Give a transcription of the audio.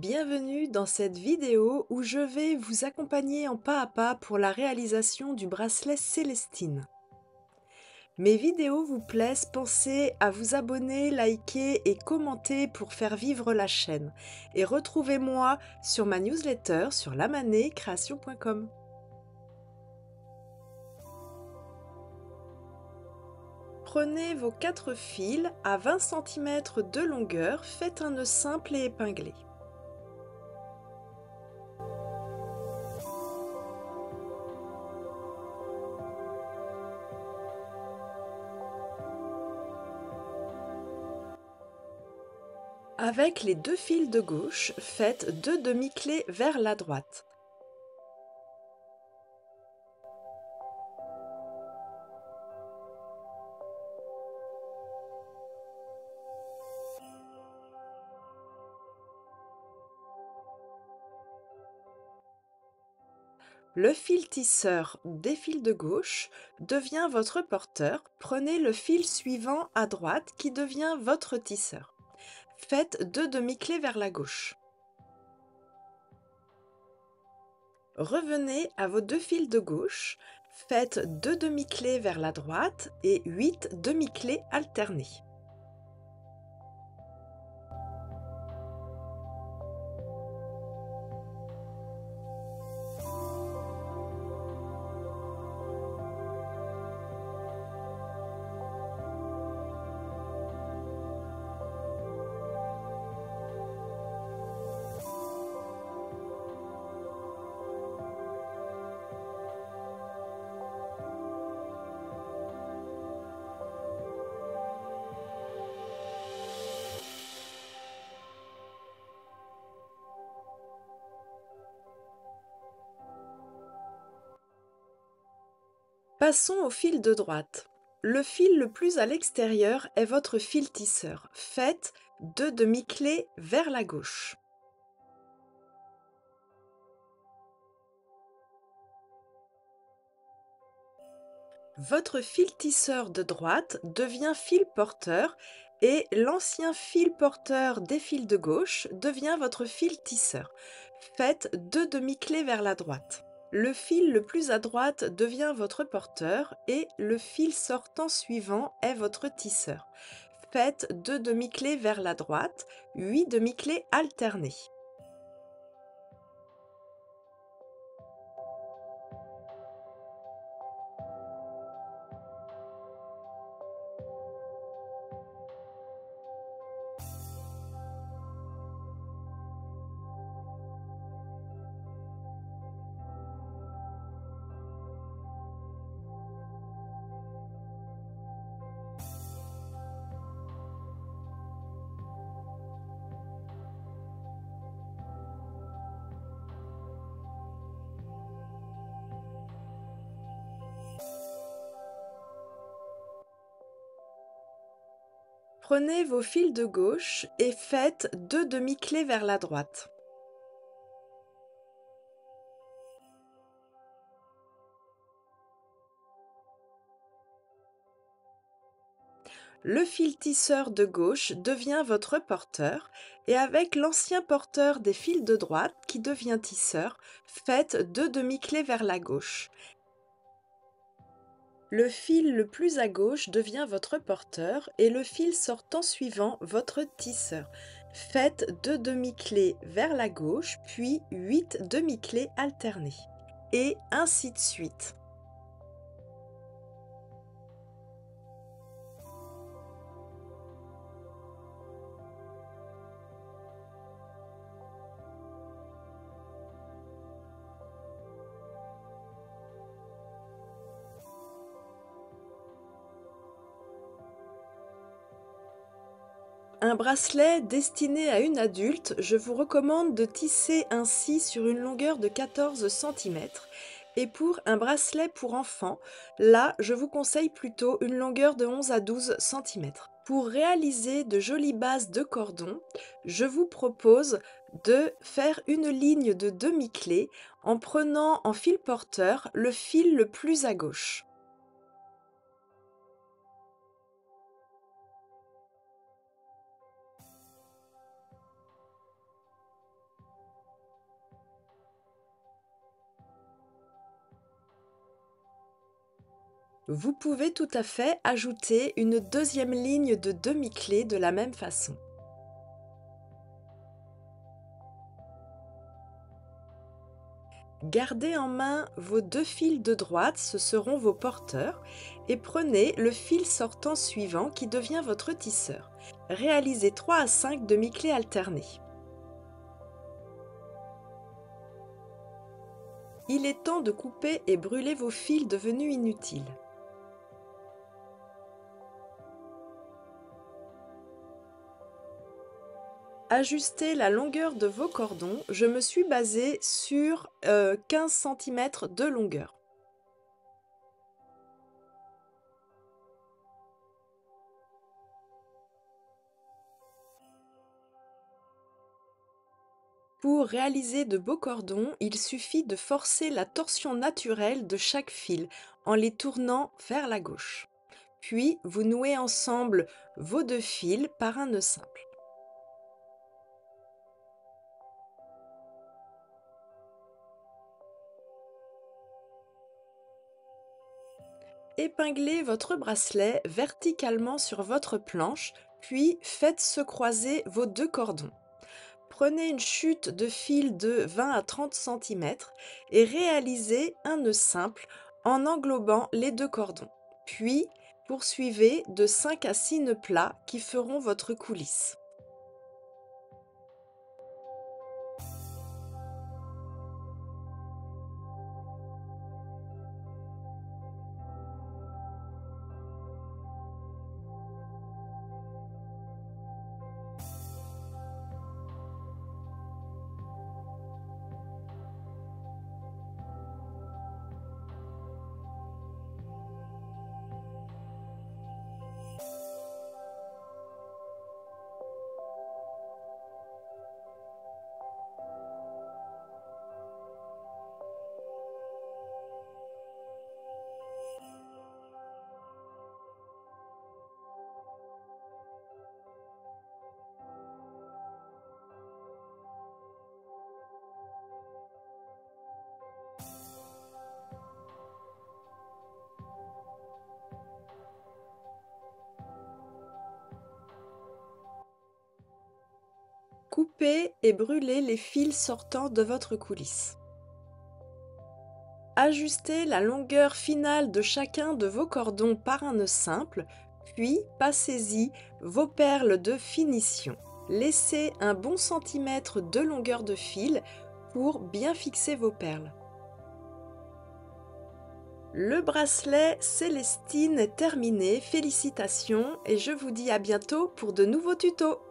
Bienvenue dans cette vidéo où je vais vous accompagner en pas à pas pour la réalisation du bracelet Célestine. Mes vidéos vous plaisent, pensez à vous abonner, liker et commenter pour faire vivre la chaîne. Et retrouvez-moi sur ma newsletter sur lamanécreation.com. Prenez vos 4 fils à 20 cm de longueur, faites un nœud simple et épinglé. Avec les 2 fils de gauche, faites 2 demi-clés vers la droite. Le fil tisseur des fils de gauche devient votre porteur. Prenez le fil suivant à droite qui devient votre tisseur. Faites 2 demi-clés vers la gauche. Revenez à vos 2 fils de gauche. Faites 2 demi-clés vers la droite et 8 demi-clés alternées. Passons au fil de droite. Le fil le plus à l'extérieur est votre fil tisseur. Faites 2 demi-clés vers la gauche. Votre fil tisseur de droite devient fil porteur et l'ancien fil porteur des fils de gauche devient votre fil tisseur. Faites 2 demi-clés vers la droite. Le fil le plus à droite devient votre porteur et le fil sortant suivant est votre tisseur. Faites 2 demi-clés vers la droite, 8 demi-clés alternées. Prenez vos fils de gauche et faites 2 demi-clés vers la droite. Le fil tisseur de gauche devient votre porteur et avec l'ancien porteur des fils de droite qui devient tisseur, faites 2 demi-clés vers la gauche. Le fil le plus à gauche devient votre porteur et le fil sortant suivant votre tisseur. Faites 2 demi-clés vers la gauche puis 8 demi-clés alternées et ainsi de suite. Un bracelet destiné à une adulte, je vous recommande de tisser ainsi sur une longueur de 14 cm. Et pour un bracelet pour enfant, là, je vous conseille plutôt une longueur de 11 à 12 cm. Pour réaliser de jolies bases de cordon, je vous propose de faire une ligne de demi-clé en prenant en fil porteur le fil le plus à gauche. Vous pouvez tout à fait ajouter une deuxième ligne de demi-clé de la même façon. Gardez en main vos deux fils de droite, ce seront vos porteurs, et prenez le fil sortant suivant qui devient votre tisseur. Réalisez 3 à 5 demi-clés alternées. Il est temps de couper et brûler vos fils devenus inutiles. Ajustez la longueur de vos cordons, je me suis basée sur 15 cm de longueur. Pour réaliser de beaux cordons, il suffit de forcer la torsion naturelle de chaque fil en les tournant vers la gauche. Puis, vous nouez ensemble vos deux fils par un nœud simple. Épinglez votre bracelet verticalement sur votre planche, puis faites se croiser vos deux cordons. Prenez une chute de fil de 20 à 30 cm et réalisez un nœud simple en englobant les deux cordons. Puis, poursuivez de 5 à 6 nœuds plats qui feront votre coulisse. Coupez et brûlez les fils sortants de votre coulisse. Ajustez la longueur finale de chacun de vos cordons par un nœud simple, puis passez-y vos perles de finition. Laissez un bon centimètre de longueur de fil pour bien fixer vos perles. Le bracelet Célestine est terminé, félicitations et je vous dis à bientôt pour de nouveaux tutos.